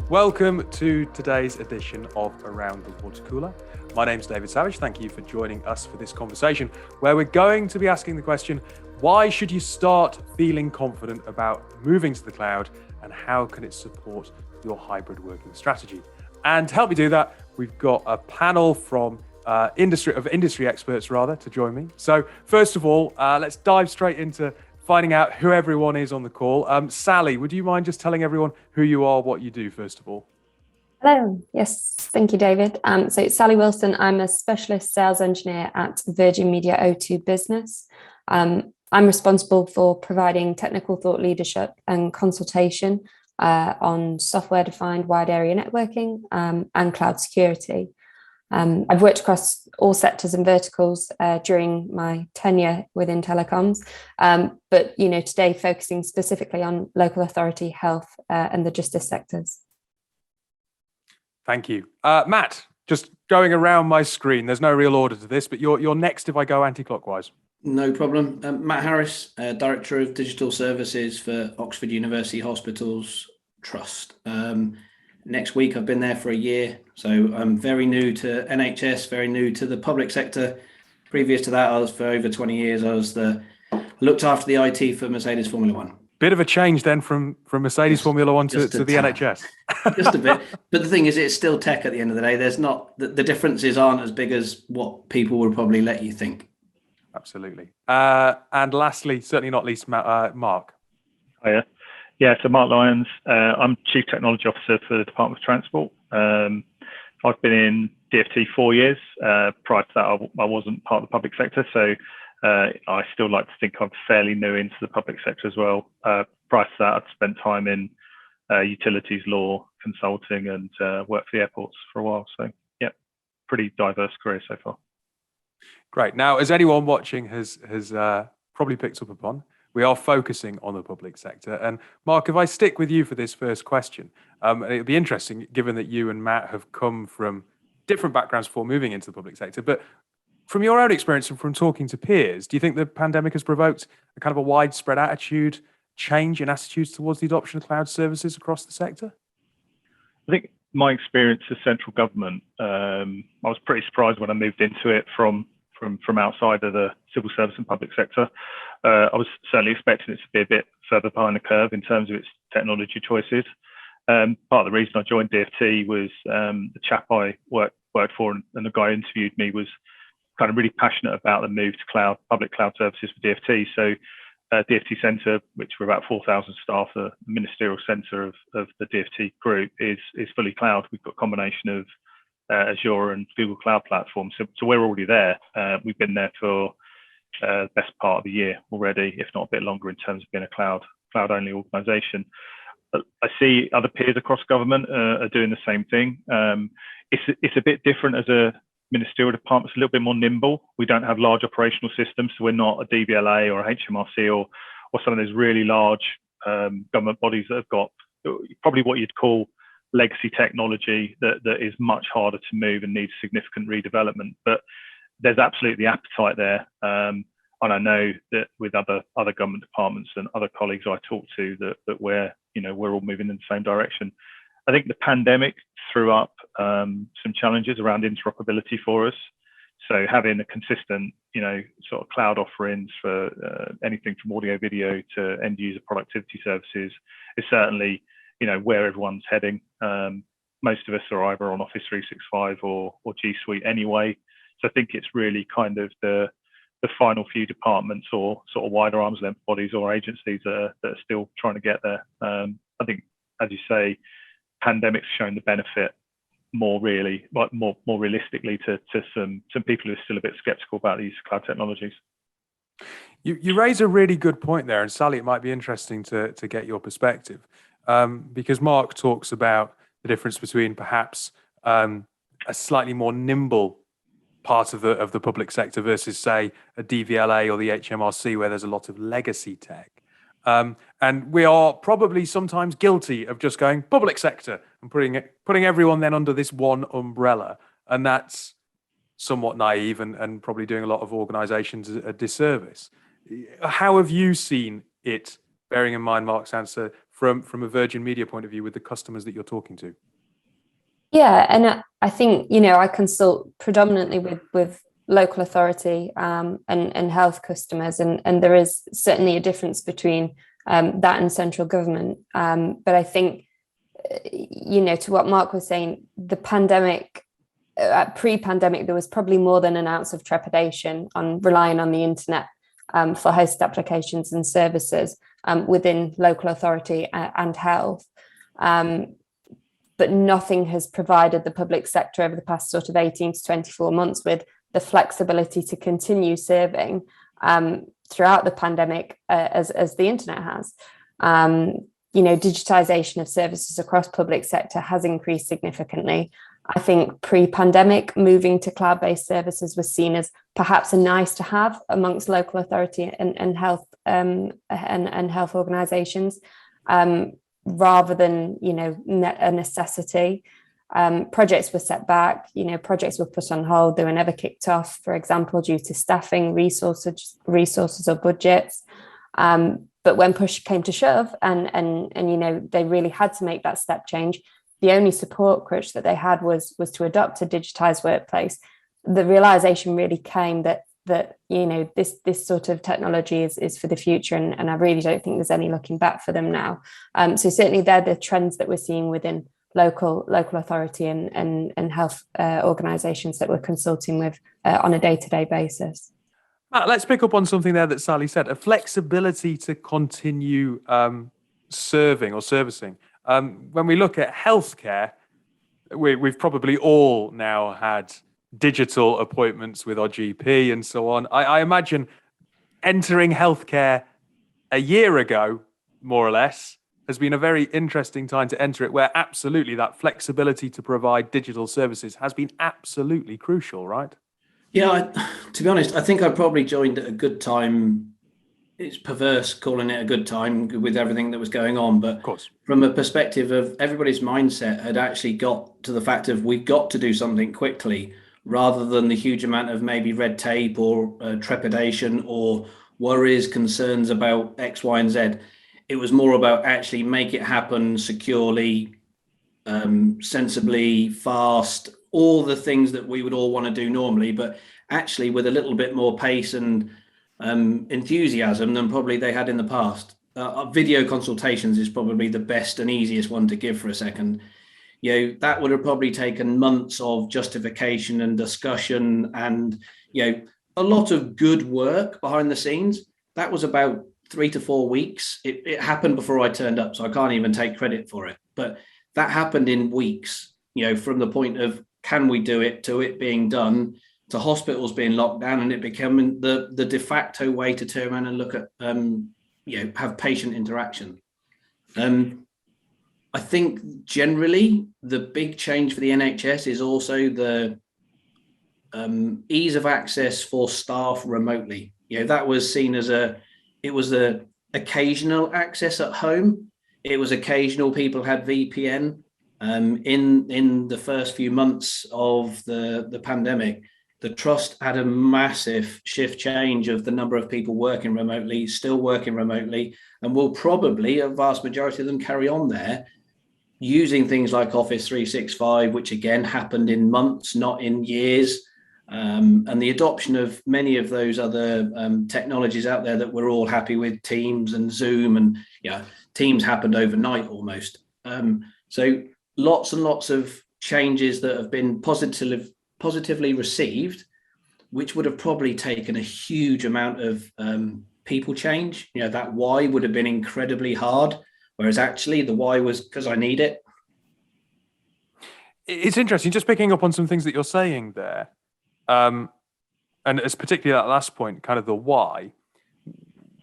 Welcome to today's edition of Around the WaterCooler. My name's David Savage. Thank you for joining us for this conversation where we're going to be asking the question, why should you start feeling confident about moving to the cloud and how can it support your hybrid working strategy? And to help me do that, we've got a panel from industry experts to join me. So first of all, let's dive straight into finding out who everyone is on the call. Sally, would you mind just telling everyone who you are, what you do, first of all? Hello. Yes, thank you, David. So it's Sally Wilson. I'm a specialist sales engineer at Virgin Media O2 Business. I'm responsible for providing technical thought leadership and consultation on software-defined wide area networking and cloud security. I've worked across all sectors and verticals during my tenure within telecoms, but today focusing specifically on local authority, health, and the justice sectors. Thank you, Matt. Just going around my screen. There's no real order to this, but you're next if I go anti-clockwise. No problem. Matt Harris, Director of Digital Services for Oxford University Hospitals Trust. Next week, I've been there for a year, so I'm very new to NHS, very new to the public sector. Previous to that, I was for over 20 years. Looked after the IT for Mercedes Formula One. Bit of a change then from Mercedes Formula One to the NHS. Just a bit, but the thing is, it's still tech at the end of the day. There's not the differences aren't as big as what people would probably let you think. Absolutely. And lastly, certainly not least, Mark. Hiya. Yeah, so Mark Lyons, I'm Chief Technology Officer for the Department of Transport. I've been in DfT 4 years. Prior to that, I wasn't part of the public sector, so I still like to think I'm fairly new into the public sector as well. Prior to that, I'd spent time in utilities law, consulting, and worked for the airports for a while. So, yeah, pretty diverse career so far. Great. Now, as anyone watching has probably picked up upon, we are focusing on the public sector. And Mark, if I stick with you for this first question, it'll be interesting, given that you and Matt have come from different backgrounds before moving into the public sector. But from your own experience and from talking to peers, do you think the pandemic has provoked a kind of a widespread attitude change in attitudes towards the adoption of cloud services across the sector? I think my experience as central government, I was pretty surprised when I moved into it from outside of the civil service and public sector. I was certainly expecting it to be a bit further behind the curve in terms of its technology choices. Part of the reason I joined DfT was the chap I worked for and the guy who interviewed me was kind of really passionate about the move to public cloud services for DfT. So DfT Centre, which we're about 4,000 staff, the ministerial centre of the DfT group, is fully cloud. We've got a combination of Azure and Google Cloud Platform. So we're already there. We've been there for the best part of the year already, if not a bit longer in terms of being a cloud-only organisation. I see other peers across government are doing the same thing. It's a bit different as a ministerial department. It's a little bit more nimble. We don't have large operational systems, so we're not a DVLA or a HMRC or some of those really large government bodies that have got probably what you'd call legacy technology that is much harder to move and needs significant redevelopment. But there's absolutely appetite there. And I know that with other government departments and other colleagues I talk to that we're all moving in the same direction. I think the pandemic threw up some challenges around interoperability for us. So having a consistent, sort of cloud offerings for anything from audio, video to end user productivity services is certainly, where everyone's heading. Most of us are either on Office 365 or G Suite anyway. So I think it's really kind of the final few departments or sort of wider arm's length bodies or agencies that are still trying to get there. I think, as you say, pandemic's shown the benefit more realistically to some people who are still a bit skeptical about these cloud technologies. You raise a really good point there, and Sally, it might be interesting to get your perspective, because Mark talks about the difference between perhaps a slightly more nimble part of the public sector versus, say, a DVLA or the HMRC, where there's a lot of legacy tech. And we are probably sometimes guilty of just going public sector and putting everyone then under this one umbrella. And that's somewhat naive and probably doing a lot of organizations a disservice. How have you seen it, bearing in mind Mark's answer, from a Virgin Media point of view with the customers that you're talking to? Yeah, and I think, I consult predominantly with local authority and health customers, and there is certainly a difference between that and central government. But I think, to what Mark was saying, the pandemic, pre-pandemic, there was probably more than an ounce of trepidation on relying on the internet for hosted applications and services within local authority and health. But nothing has provided the public sector over the past sort of 18 to 24 months with the flexibility to continue serving throughout the pandemic as the internet has. Digitization of services across public sector has increased significantly. I think pre-pandemic, moving to cloud-based services was seen as perhaps a nice to have amongst local authority and health and health organisations, rather than a necessity. Projects were set back. Projects were put on hold. They were never kicked off, for example, due to staffing, resources or budgets. But when push came to shove, and they really had to make that step change, the only support crutch that they had was to adopt a digitized workplace. The realization really came that this sort of technology is for the future, and I really don't think there's any looking back for them now. So certainly they're the trends that we're seeing within local authority and health organisations that we're consulting with on a day-to-day basis. Matt, let's pick up on something there that Sally said, a flexibility to continue serving or servicing. When we look at healthcare, we've probably all now had digital appointments with our GP and so on. I imagine entering healthcare a year ago, more or less, has been a very interesting time to enter it, where absolutely that flexibility to provide digital services has been absolutely crucial, right? Yeah, to be honest, I think I probably joined at a good time. It's perverse calling it a good time with everything that was going on, but of course, from a perspective of everybody's mindset had actually got to the fact of we've got to do something quickly, rather than the huge amount of maybe red tape or trepidation or worries, concerns about X, Y, and Z. It was more about actually make it happen securely, sensibly, fast, all the things that we would all want to do normally, but actually with a little bit more pace and enthusiasm than probably they had in the past. Video consultations is probably the best and easiest one to give for a second. That would have probably taken months of justification and discussion and, a lot of good work behind the scenes. That was about 3 to 4 weeks. It happened before I turned up, so I can't even take credit for it. But that happened in weeks, from the point of can we do it to it being done, to hospitals being locked down and it becoming the de facto way to turn around and look at, have patient interaction. I think generally the big change for the NHS is also the ease of access for staff remotely. That was seen as it was the occasional access at home. It was occasional people had VPN. In the first few months of the pandemic, the trust had a massive shift change of the number of people working remotely, still working remotely, and will probably, a vast majority of them, carry on there using things like Office 365, which again happened in months, not in years. And the adoption of many of those other technologies out there that we're all happy with, Teams and Zoom, and Teams happened overnight almost. So lots and lots of changes that have been positively received, which would have probably taken a huge amount of people change. That why would have been incredibly hard, whereas actually the why was because I need it. It's interesting, just picking up on some things that you're saying there. And it's particularly that last point, kind of the why.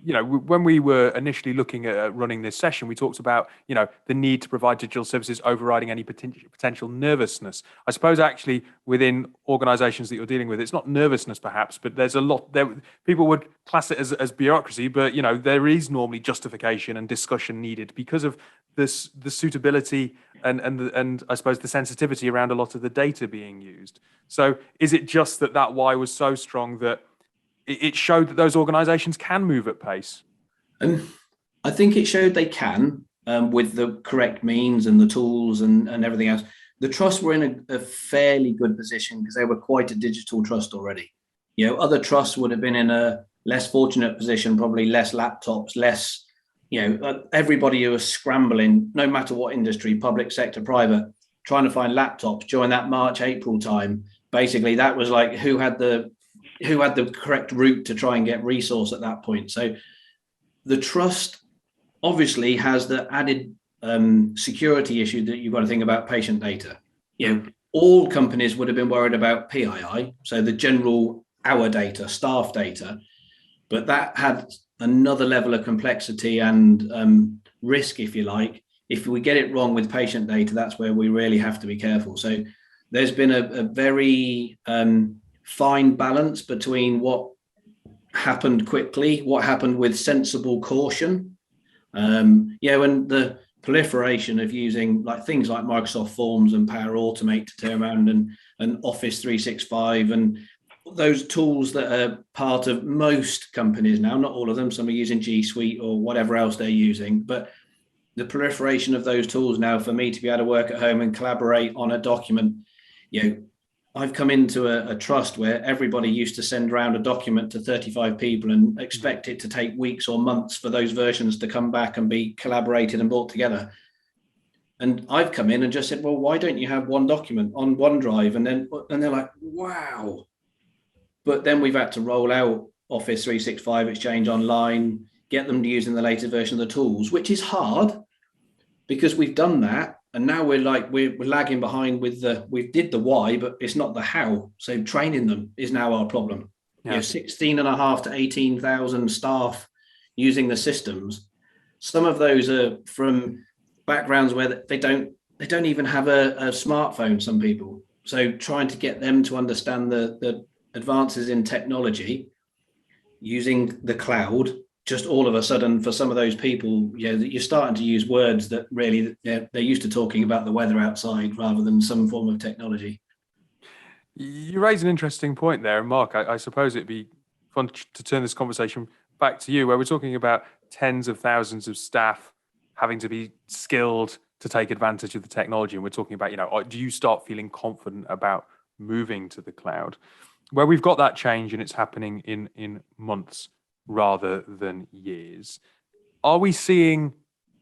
When we were initially looking at running this session, we talked about, the need to provide digital services overriding any potential nervousness. I suppose actually within organizations that you're dealing with, it's not nervousness perhaps, but there's a lot there. People would class it as bureaucracy, but, there is normally justification and discussion needed because of the suitability and I suppose the sensitivity around a lot of the data being used. So is it just that why was so strong that it showed that those organizations can move at pace? I think it showed they can. with the correct means and the tools and everything else. The trusts were in a fairly good position because they were quite a digital trust already. Other trusts would have been in a less fortunate position, probably less laptops, less, everybody who was scrambling, no matter what industry, public sector, private, trying to find laptops during that March, April time. Basically, that was like who had the correct route to try and get resource at that point. So the trust obviously has the added security issue that you've got to think about patient data. All companies would have been worried about PII, so the general our data, staff data, but that had another level of complexity and risk, if you like. If we get it wrong with patient data, that's where we really have to be careful. So there's been a very fine balance between what happened quickly, what happened with sensible caution. And the proliferation of using things like Microsoft Forms and Power Automate to turn around and Office 365 and those tools that are part of most companies now, not all of them, some are using G Suite or whatever else they're using, but the proliferation of those tools now for me to be able to work at home and collaborate on a document. I've come into a trust where everybody used to send around a document to 35 people and expect it to take weeks or months for those versions to come back and be collaborated and brought together. And I've come in and just said, well, why don't you have one document on OneDrive? And they're like, wow. But then we've had to roll out Office 365 Exchange Online, get them using the latest version of the tools, which is hard because we've done that. And now we're lagging behind with we did the why, but it's not the how. So training them is now our problem. 16,500 to 18,000 staff using the systems. Some of those are from backgrounds where they don't even have a smartphone, some people. So trying to get them to understand the advances in technology using the cloud, just all of a sudden for some of those people, you're starting to use words that really they're used to talking about the weather outside rather than some form of technology. You raise an interesting point there, Mark. I suppose it'd be fun to turn this conversation back to you, where we're talking about tens of thousands of staff having to be skilled to take advantage of the technology. And we're talking about, do you start feeling confident about moving to the cloud? Where we've got that change and it's happening in months rather than years. Are we seeing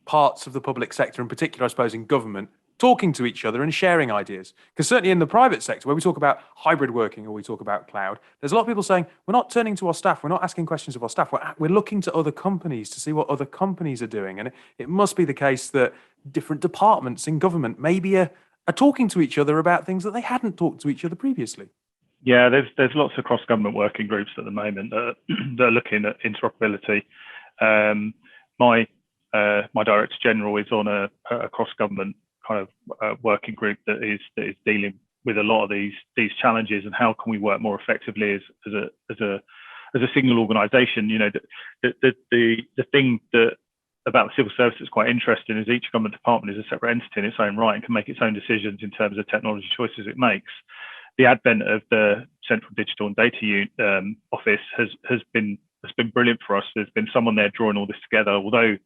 parts of the public sector, in particular, I suppose, in government, talking to each other and sharing ideas? Because certainly in the private sector, where we talk about hybrid working or we talk about cloud, there's a lot of people saying, we're not turning to our staff, we're not asking questions of our staff, we're looking to other companies to see what other companies are doing. And it must be the case that different departments in government maybe are talking to each other about things that they hadn't talked to each other previously. Yeah, there's lots of cross-government working groups at the moment that are looking at interoperability. My Director General is on a cross-government kind of working group that is dealing with a lot of these challenges and how can we work more effectively as a single organisation. The thing that about the civil service that's quite interesting is each government department is a separate entity in its own right and can make its own decisions in terms of technology choices it makes. The advent of the Central Digital and Data Office has been brilliant for us. There's been someone there drawing all this together. Although,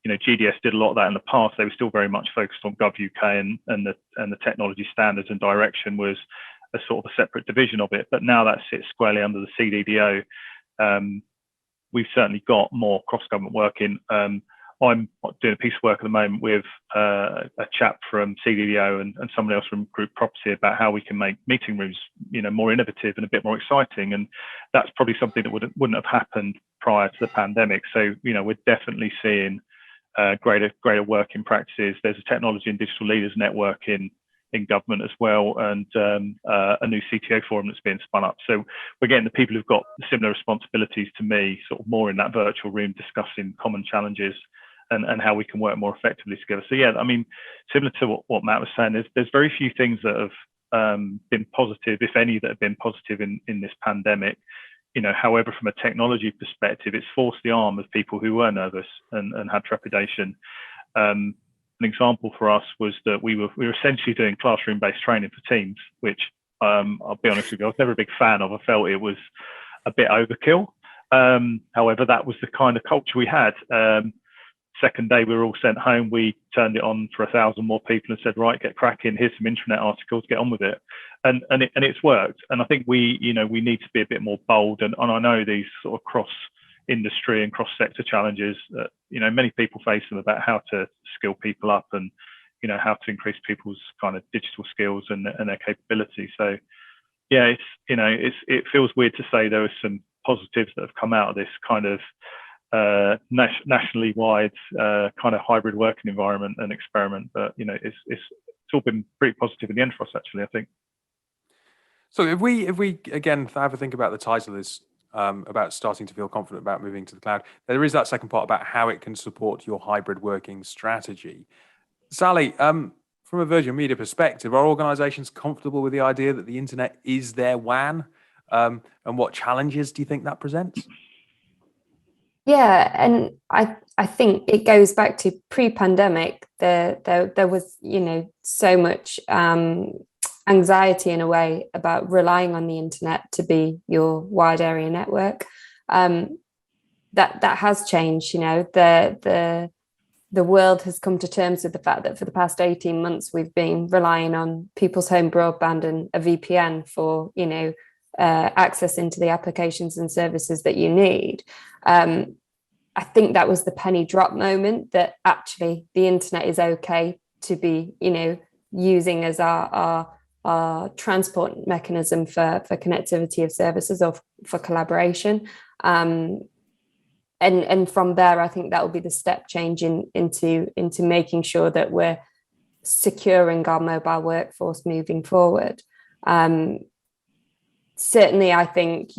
GDS did a lot of that in the past, they were still very much focused on GovUK and the technology standards and direction was a sort of a separate division of it. But now that sits squarely under the CDDO. We've certainly got more cross-government working. I'm doing a piece of work at the moment with a chap from CDDO and someone else from Group Property about how we can make meeting rooms, more innovative and a bit more exciting. And that's probably something that wouldn't have happened prior to the pandemic. So, we're definitely seeing greater working practices. There's a technology and digital leaders network in government as well, and a new CTO forum that's being spun up. So we're getting the people who've got similar responsibilities to me, sort of more in that virtual room discussing common challenges and how we can work more effectively together. So yeah, I mean, similar to what Matt was saying, there's very few things that have been positive, if any, that have been positive in this pandemic. However, from a technology perspective, it's forced the arm of people who were nervous and had trepidation. An example for us was that we were essentially doing classroom-based training for teams, which I'll be honest with you, I was never a big fan of. I felt it was a bit overkill. However, that was the kind of culture we had. second day we were all sent home, we turned it on for 1,000 more people and said, right, get cracking, here's some intranet articles, get on with it. And it's worked. And I think we need to be a bit more bold. And I know these sort of cross industry and cross sector challenges that, many people face them, about how to skill people up and, how to increase people's kind of digital skills and their capability. So yeah, it feels weird to say there were some positives that have come out of this kind of nationally wide kind of hybrid working environment and experiment, but it's all been pretty positive in the end for us, actually, I think. So if we again have a think about the title of this, about starting to feel confident about moving to the cloud, there is that second part about how it can support your hybrid working strategy. Sally, from a Virgin Media perspective, are organizations comfortable with the idea that the internet is their WAN? And what challenges do you think that presents? Yeah, and I think it goes back to pre-pandemic. There was so much anxiety in a way about relying on the internet to be your wide area network. That has changed. The world has come to terms with the fact that for the past 18 months we've been relying on people's home broadband and a VPN for access into the applications and services that you need. I think that was the penny drop moment, that actually the internet is okay to be, using as our transport mechanism for connectivity of services or for collaboration. And from there, I think that will be the step change into making sure that we're securing our mobile workforce moving forward. Certainly, I think,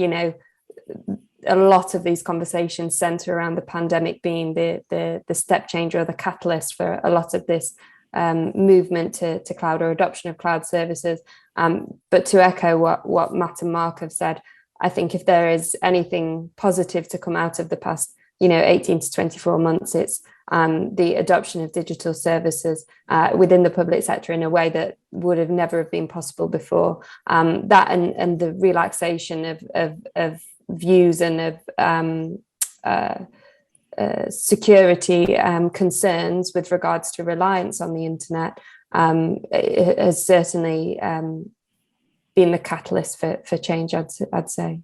a lot of these conversations center around the pandemic being the step changer or the catalyst for a lot of this movement to cloud or adoption of cloud services. But to echo what Matt and Mark have said, I think if there is anything positive to come out of the past 18 to 24 months, it's the adoption of digital services within the public sector in a way that would have never have been possible before. That and the relaxation of views and of security concerns with regards to reliance on the internet has certainly been the catalyst for change, I'd say.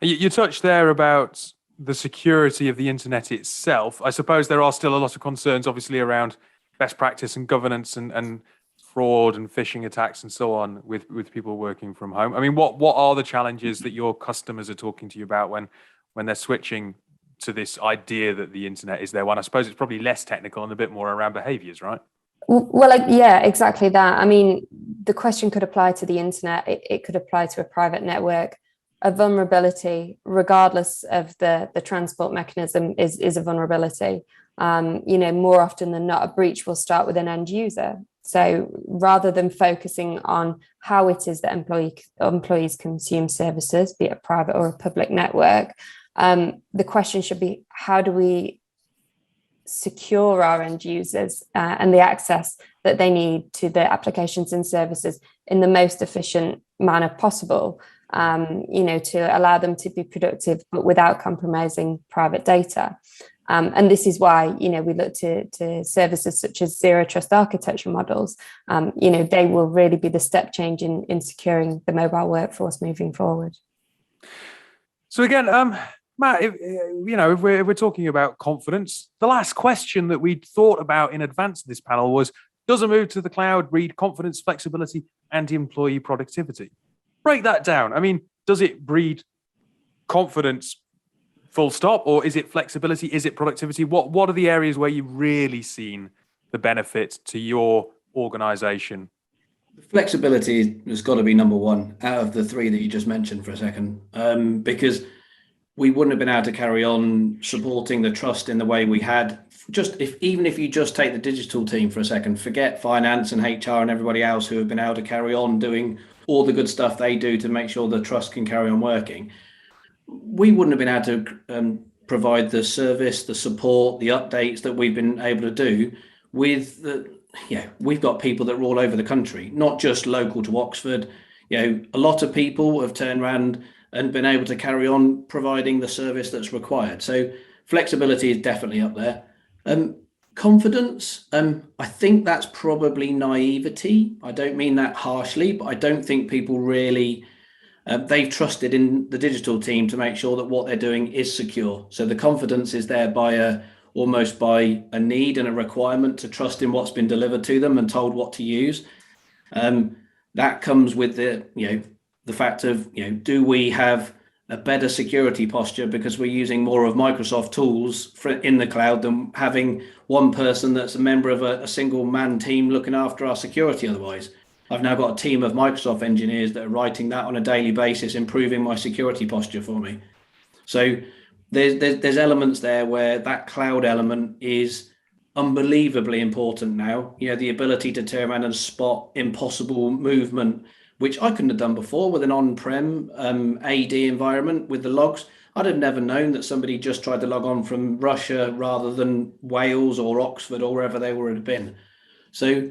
You touched there about the security of the internet itself. I suppose there are still a lot of concerns, obviously, around best practice and governance and fraud and phishing attacks and so on with people working from home. I mean, what are the challenges that your customers are talking to you about when they're switching to this idea that the internet is their one? I suppose it's probably less technical and a bit more around behaviors, right? Well, yeah, exactly that. I mean, the question could apply to the internet. It could apply to a private network. A vulnerability, regardless of the transport mechanism, is a vulnerability. More often than not, a breach will start with an end user. So rather than focusing on how it is that employees consume services, be it a private or a public network, the question should be, how do we secure our end users and the access that they need to the applications and services in the most efficient manner possible, to allow them to be productive, but without compromising private data. And this is why, we look to services such as zero trust architecture models. They will really be the step change in securing the mobile workforce moving forward. So again, Matt, if we're talking about confidence, the last question that we thought about in advance of this panel was, does a move to the cloud breed confidence, flexibility, and employee productivity? Break that down. I mean, does it breed confidence full stop, or is it flexibility? Is it productivity? What are the areas where you've really seen the benefit to your organization? Flexibility has got to be number one out of the three that you just mentioned for a second, because we wouldn't have been able to carry on supporting the trust in the way we had. Even if you just take the digital team for a second, forget finance and HR and everybody else who have been able to carry on doing all the good stuff they do to make sure the trust can carry on working. We wouldn't have been able to provide the service, the support, the updates that we've been able to do with we've got people that are all over the country, not just local to Oxford. A lot of people have turned around and been able to carry on providing the service that's required. So flexibility is definitely up there. Confidence, I think that's probably naivety. I don't mean that harshly, but I don't think people really, they've trusted in the digital team to make sure that what they're doing is secure. So the confidence is there almost by a need and a requirement to trust in what's been delivered to them and told what to use. That comes with the fact of, do we have a better security posture because we're using more of Microsoft tools in the cloud than having one person that's a member of a single man team looking after our security. Otherwise, I've now got a team of Microsoft engineers that are writing that on a daily basis, improving my security posture for me. So there's elements there where that cloud element is unbelievably important now. The ability to turn around and spot impossible movement, which I couldn't have done before with an on-prem AD environment with the logs. I'd have never known that somebody just tried to log on from Russia rather than Wales or Oxford or wherever they would have been. So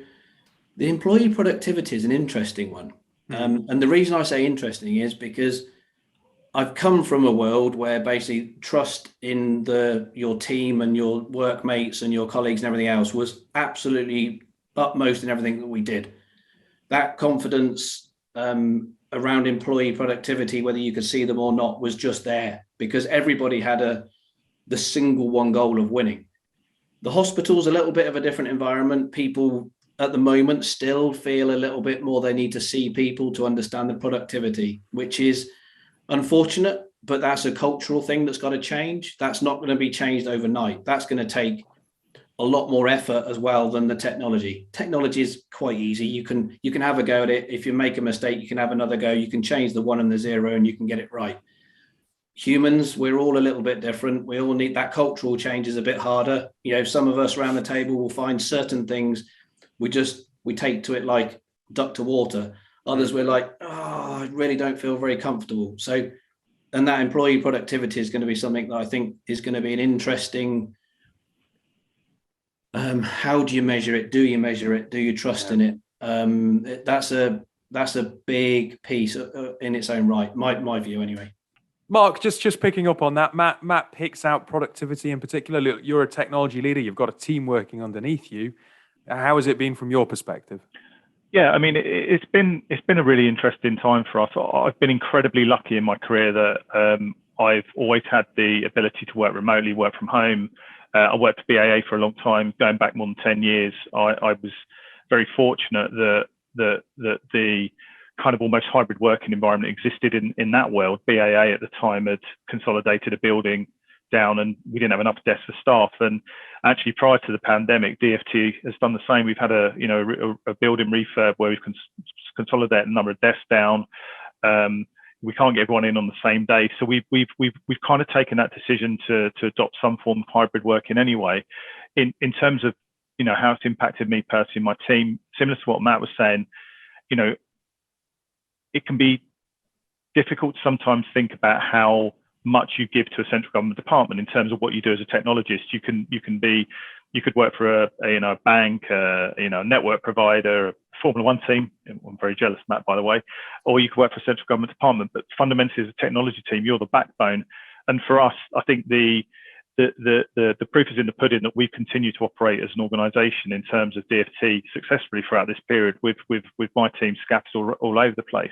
the employee productivity is an interesting one. And the reason I say interesting is because I've come from a world where basically trust in your team and your workmates and your colleagues and everything else was absolutely utmost in everything that we did. That confidence around employee productivity, whether you could see them or not, was just there because everybody had the single one goal of winning. The hospital's a little bit of a different environment. People at the moment still feel a little bit more they need to see people to understand the productivity, which is unfortunate, but that's a cultural thing that's got to change. That's not going to be changed overnight. That's going to take a lot more effort as well than the technology. Technology is quite easy. You can have a go at it. If you make a mistake, you can have another go. You can change the 1 and the 0 and you can get it right. Humans, we're all a little bit different. We all need that cultural change is a bit harder. Some of us around the table will find certain things we take to it like duck to water. Others we're like, I really don't feel very comfortable. So, and that employee productivity is going to be something that I think is going to be an interesting. How do you measure it? Do you measure it? Do you trust in it? That's a big piece in its own right. My view, anyway. Mark, just picking up on that, Matt picks out productivity in particular. Look, you're a technology leader. You've got a team working underneath you. How has it been from your perspective? Yeah, I mean, it's been a really interesting time for us. I've been incredibly lucky in my career that I've always had the ability to work remotely, work from home. I worked for BAA for a long time, going back more than 10 years. I was very fortunate that the kind of almost hybrid working environment existed in that world. BAA at the time had consolidated a building down and we didn't have enough desks for staff. And actually prior to the pandemic, DFT has done the same. We've had a building refurb where we've consolidated a number of desks down. We can't get everyone in on the same day. So we've kind of taken that decision to adopt some form of hybrid working anyway. In terms of, how it's impacted me personally, my team, similar to what Matt was saying, it can be difficult to sometimes think about how much you give to a central government department in terms of what you do as a technologist. You could work for a bank, a network provider, a Formula One team. I'm very jealous of Matt, by the way. Or you could work for a central government department. But fundamentally, as a technology team, you're the backbone. And for us, I think the proof is in the pudding that we continue to operate as an organisation in terms of DFT successfully throughout this period with my team scattered all over the place.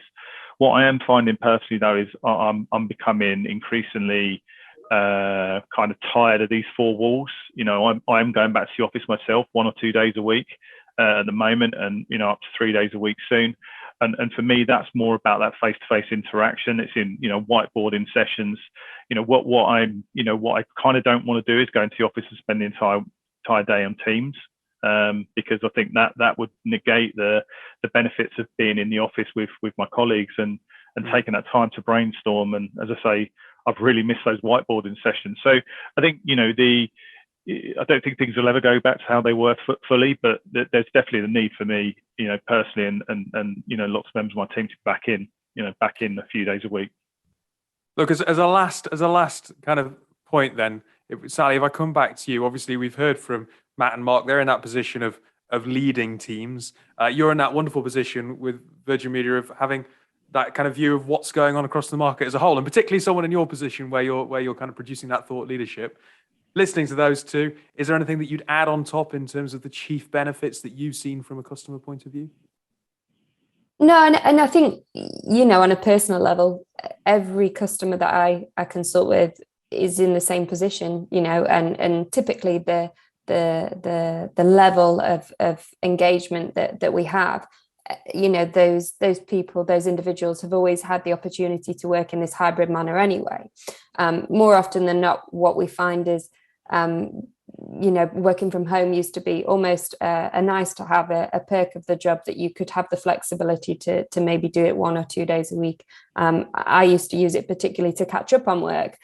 What I am finding personally, though, is I'm becoming increasingly kind of tired of these four walls. I am going back to the office myself 1 or 2 days a week at the moment, and up to 3 days a week soon. And for me, that's more about that face-to-face interaction. It's in whiteboarding sessions. What I kind of don't want to do is go into the office and spend the entire day on Teams. Because I think that would negate the benefits of being in the office with my colleagues and taking that time to brainstorm. And as I say, I've really missed those whiteboarding sessions. So I think, I don't think things will ever go back to how they were fully, but there's definitely the need for me, personally, and lots of members of my team to be back in a few days a week. Look, as a last kind of point then, Sally, if I come back to you, obviously we've heard from Matt and Mark, they're in that position of leading teams. You're in that wonderful position with Virgin Media of having that kind of view of what's going on across the market as a whole, and particularly someone in your position where you're kind of producing that thought leadership. Listening to those two, is there anything that you'd add on top in terms of the chief benefits that you've seen from a customer point of view? No, and I think, on a personal level, every customer that I consult with is in the same position, and typically the level of engagement that we have, those people, those individuals have always had the opportunity to work in this hybrid manner anyway. More often than not, what we find is working from home used to be almost a nice to have, a perk of the job, that you could have the flexibility to maybe do it 1 or 2 days a week. I used to use it particularly to catch up on work,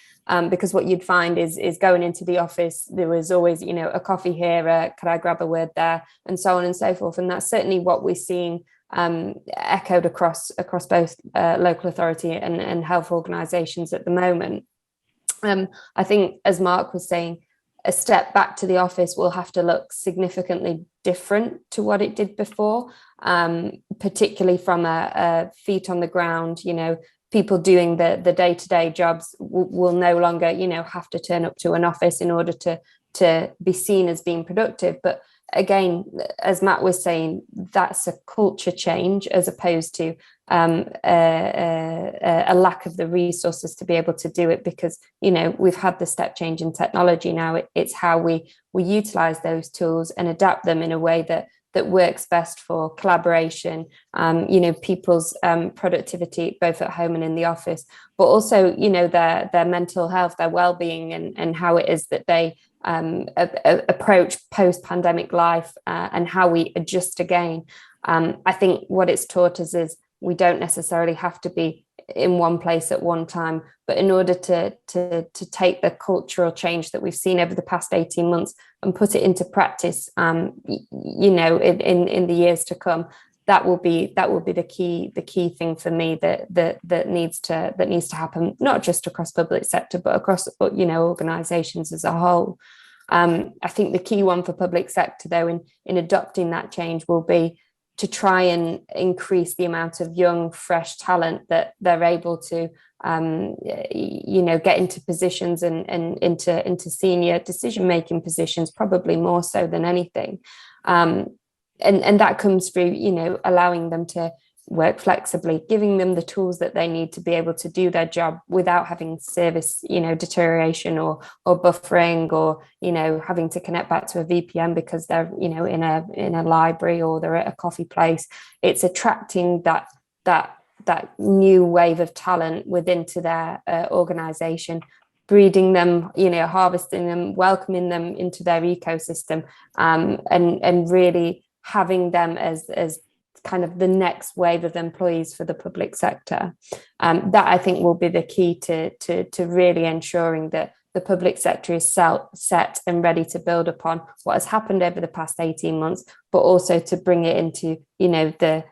because what you'd find is going into the office, there was always, a coffee here, could I grab a word there, and so on and so forth. And that's certainly what we're seeing echoed across both local authority and health organisations at the moment. I think, as Mark was saying, a step back to the office will have to look significantly different to what it did before, particularly from a feet on the ground. People doing the day-to-day jobs will no longer, have to turn up to an office in order to be seen as being productive. But again, as Matt was saying, that's a culture change as opposed to a lack of the resources to be able to do it, because we've had the step change in technology now. It's how we utilize those tools and adapt them in a way that works best for collaboration, people's productivity both at home and in the office, but also their mental health, their well-being, and how it is that they approach post-pandemic life, and how we adjust again. I think what it's taught us is we don't necessarily have to be in one place at one time, but in order to take the cultural change that we've seen over the past 18 months and put it into practice, in the years to come, that will be the key thing for me that needs to happen, not just across public sector, but across organisations as a whole. I think the key one for public sector, though, in adopting that change will be to try and increase the amount of young, fresh talent that they're able to, get into positions and into senior decision-making positions, probably more so than anything. And that comes through, allowing them to work flexibly, giving them the tools that they need to be able to do their job without having service, deterioration or buffering, or, having to connect back to a VPN because they're, in a library or they're at a coffee place. It's attracting that new wave of talent into their organization, breeding them, harvesting them, welcoming them into their ecosystem, and really having them as kind of the next wave of employees for the public sector. That, I think, will be the key to really ensuring that the public sector is set and ready to build upon what has happened over the past 18 months, but also to bring it into, the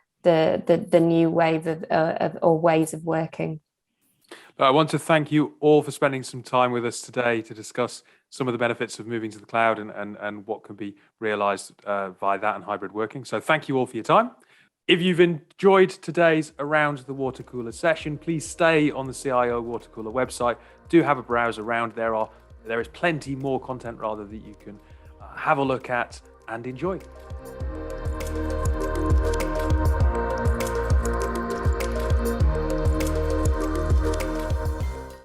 new wave of or ways of working. I want to thank you all for spending some time with us today to discuss some of the benefits of moving to the cloud and what can be realized via that and hybrid working. So thank you all for your time. If you've enjoyed today's Around the WaterCooler session, please stay on the CIO WaterCooler website. Do have a browse around. There is plenty more content that you can have a look at and enjoy.